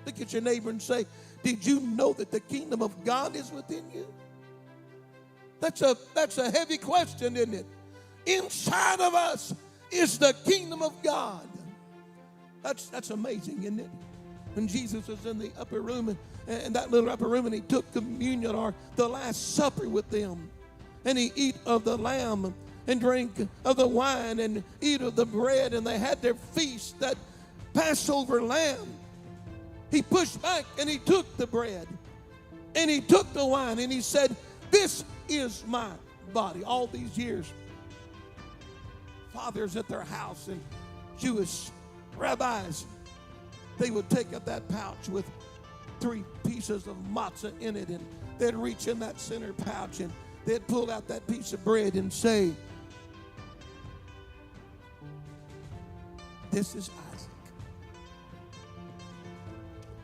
Look at your neighbor and say, did you know that the kingdom of God is within you? That's a heavy question, isn't it? Inside of us is the kingdom of God. That's amazing, isn't it? When Jesus was in the upper room, and that little upper room, and he took communion or the Last Supper with them, and he eat of the lamb and drink of the wine and eat of the bread, and they had their feast, that Passover lamb. He pushed back and he took the bread and he took the wine and he said, this is my body. All these years, fathers at their house and Jewish rabbis, they would take up that pouch with 3 pieces of matzah in it, and they'd reach in that center pouch and they'd pull out that piece of bread and say, this is Isaac.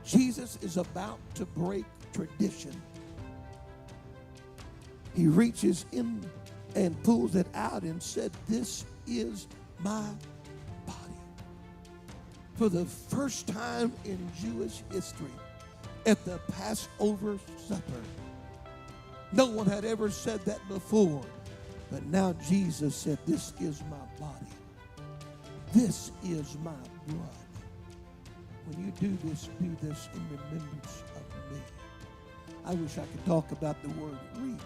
Jesus is about to break tradition. He reaches in and pulls it out and said, this is my body. For the first time in Jewish history, at the Passover supper, no one had ever said that before, but now Jesus said, this is my body. This is my blood. When you do this in remembrance of me. I wish I could talk about the word remember.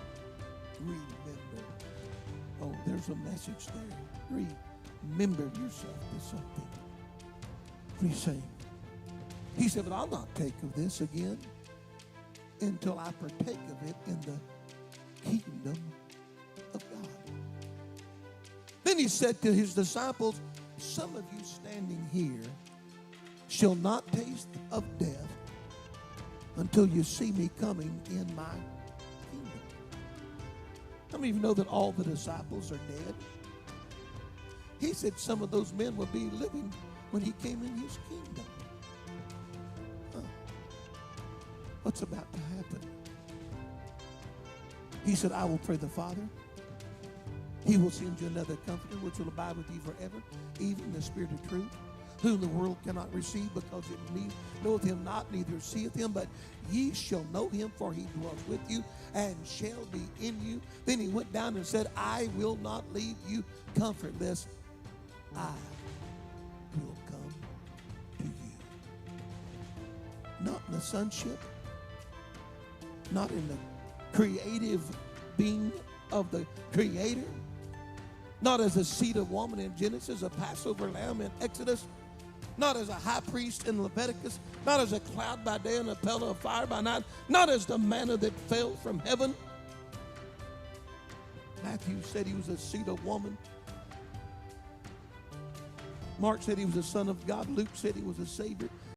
Oh, there's a message there. Remember yourself to something. He's saying, he said, but I'll not take of this again until I partake of it in the kingdom of God. Then he said to his disciples, some of you standing here shall not taste of death until you see me coming in my kingdom. How many of you know that all the disciples are dead? He said some of those men will be living when he came in his kingdom. What's about to happen? He said, I will pray the Father. He will send you another comforter, which will abide with you forever, even the Spirit of truth, whom the world cannot receive, because it knoweth him not, neither seeth him, but ye shall know him, for he dwells with you and shall be in you. Then he went down and said, I will not leave you comfortless. I will come to you. Not in the sonship, not in the creative being of the Creator, not as a seed of woman in Genesis, a Passover lamb in Exodus, not as a high priest in Leviticus, not as a cloud by day and a pillar of fire by night, not as the manna that fell from heaven. Matthew said he was a seed of woman. Mark said he was a son of God. Luke said he was a Savior.